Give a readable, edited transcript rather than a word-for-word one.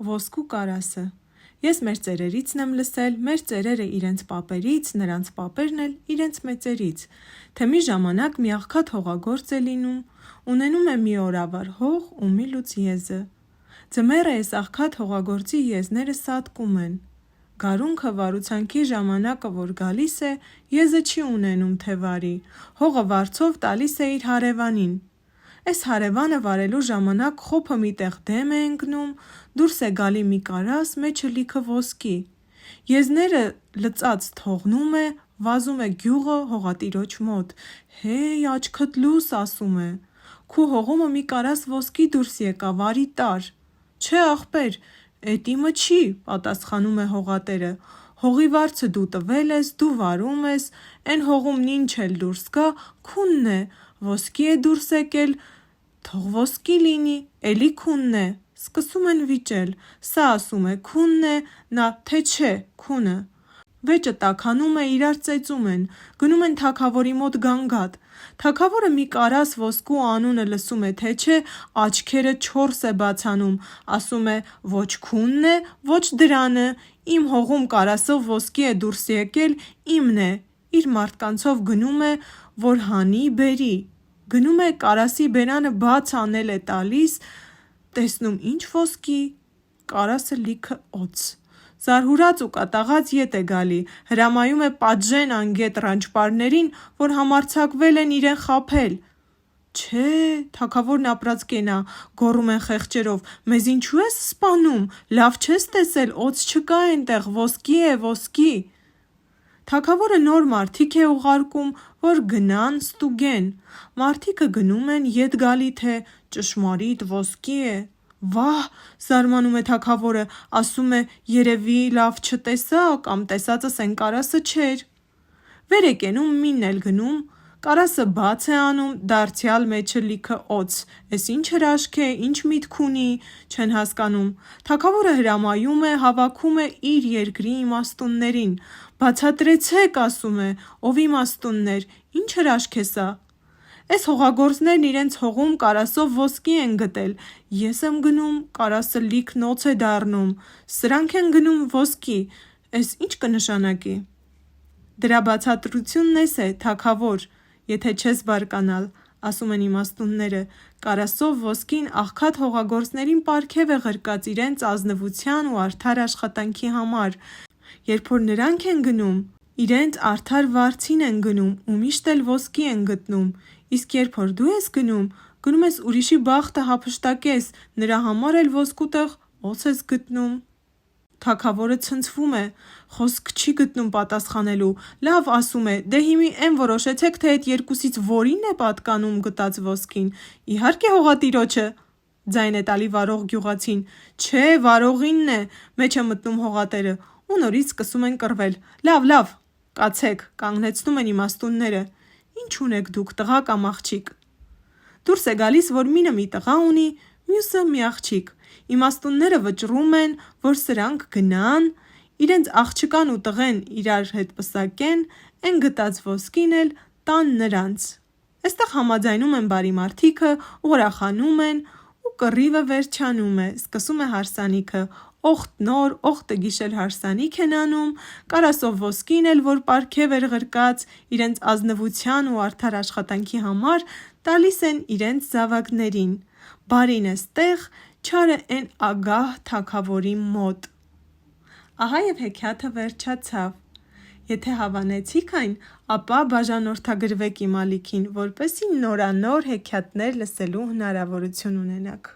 Ոսկու կարասը։ Ես մեր ծերերիցն եմ լսել, մեր ծերերը իրենց պապերից, նրանց պապերն էլ իրենց մեծերից, թե մի ժամանակ մի աղքատ հողագործ է լինում, ունենում է մի օրավար հող ու մի լուծ եզը։ Ձմեռը այս աղքատ հողագործի եզները սատկում են։ Գարունքը վարուցանքի ժամանակը որ գալիս է, եզը չի ունենում թե վարի, հողը վարձով տալիս է իր հարևանին։ Այս հարևանը վարելու ժամանակ խոփը մի տեղ դեմ է ընկնում, դուրս է գալի մի կարաս, մեջը լիքը ոսկի։ Եզները լծած թողնում է, վազում է գյուղը հողատիրոջ մոտ։ Հեյ, աչքդ լույս, ասում է։ Քու հողումը մի կարաս ոսկի դուրս եկա, վարի տար։ Չէ ախպեր, էդ իմը չի, պատասխանում է հողատերը։ Հողի վարձը դու տվել ես, դու վարում ես, էն հողումն ինչ էլ դուրս գա, քունն է, ոսկի է դուրս եկել, թող ոսկի լինի, էլի քունն է։ Սկսում են վիճել, սա ասում է քունն է, նա թե չէ, քունը։ Վեճը տաքանում է, իրար ծեծում են, գնում են թագավորի մոտ գանգատ։ Թագավորը մի կարաս ոսկու անունը լսում է, թե չէ, աչքերը չորս է բացանում, ասում է ոչ քունն է, ոչ դրանը, իմ հողում կարասով ոսկի է դուրս եկել, իմն է, իր մարդկանցով գնում է, որ հանի բերի, գնում է կարասի բերանը բաց անել է տալիս, տեսնում ինչ ոսկի, կարասը լիքը օձ։ Զարհուրած ու կատաղած ետ է գալի, հրամայում է պատժեն անգետ ռանչպարներին, որ համարձակվել են իրեն խաբել։ Չէ, թագավորն ապրած կենա, գոռում են խեղճերով, մեզ ինչու ես սպանում, լավ չես տեսել, օձ չկա էնտեղ, ոսկի է, ոսկի։ Թագավորը նոր մարդիկ է ուղարկում, որ գնան ստուգեն։ Մարդիկը գնում են, ետ գալի թե ճշմարիտ ոսկի է։ Վահ, զարմանում է թագավորը, ասում է երևի լավ չտեսա կամ տեսածս էն կարասը չէր։ Վեր է կենում, մինն էլ գնում, կարասը բաց է անում, դարձյալ մեջը լիքը օձ, էս ինչ հրաշք է, ինչ միտք ունի, չեն հասկանում։ Թագավորը հրամայում է, հավաքում է իր երկրի իմաստուններին, բացատրեցեք, ասում է, ով իմաստուններ, ինչ հրաշք է սա։ Էս հողագործներն իրենց հողում կարասով ոսկի են գտել, ես եմ գնում, կարասը լիքն օձ է դառնում, սրանք են գնում ոսկի, էս ինչ կնշանակի։ Դրա բացատրությունն էս է, թագավոր, եթե չես բարկանալ, ասում են իմաստունները, կարասով ոսկին աղքատ հողագործներին պարգև է ղրկած իրենց ազնվության ու արդար աշխատանքի համար, երբ որ նրանք են գնում, իրենց արդար վարձին են գնում ու միշտ էլ ոսկի են գտնում, իսկ երբ որ դու ես գնում ես ուրիշի բախտը հափշտակես, նրա համար էլ ոսկու տեղ օձ ես գտնում։ Թագավորը ցնցվում է, խոսք չի գտնում պատասխանելու, լավ, ասում է, դե հիմի էն որոշեցեք, թե այդ երկուսից որին է պատկանում գտած ոսկին, իհարկե հողատիրոջը, ձայն է տալի վարող գյուղացին, չէ, վարողինն է, մեջ է մտնում հողատերը, ու նորից սկսում են կռվել, լավ, կացեք, կանգնեցնում են իմաստունները, ինչ ունեք դուք, տղա կամ աղջիկ։ Դուրս է գալիս, որ մինը մի տղա ունի, մյուսը մի աղջիկ, իմաստունները վճռում են, որ սրանք գնան, իրենց աղջկան ու տղեն իրար հետ պսակեն, էն գտած ոսկին էլ տան նրանց։ Այստեղ համաձայնում են բարի մարդիկը, ուրախանում են ու կռիվը վերջանում է, սկսում է հարսանիքը, օղտ նոր, օղտը գիշեր հարսանիք են անում, կարասով ոսկին էլ, որ պարգև էր ղրկած իրենց ազնվության ու արդար աշխատանքի համար, տալիս են իրենց զավակներին, բարին է ստեղ, չարը էն ագահ թագավորի մոտ։ Ահա և հեքիաթը վերջացավ։ Եթե հավանեցիք այն, ապա բաժանորդագրվեք իմ ալիքին, որպեսզի նորանոր հեքիաթներ լսելու հնարավորություն ունենաք։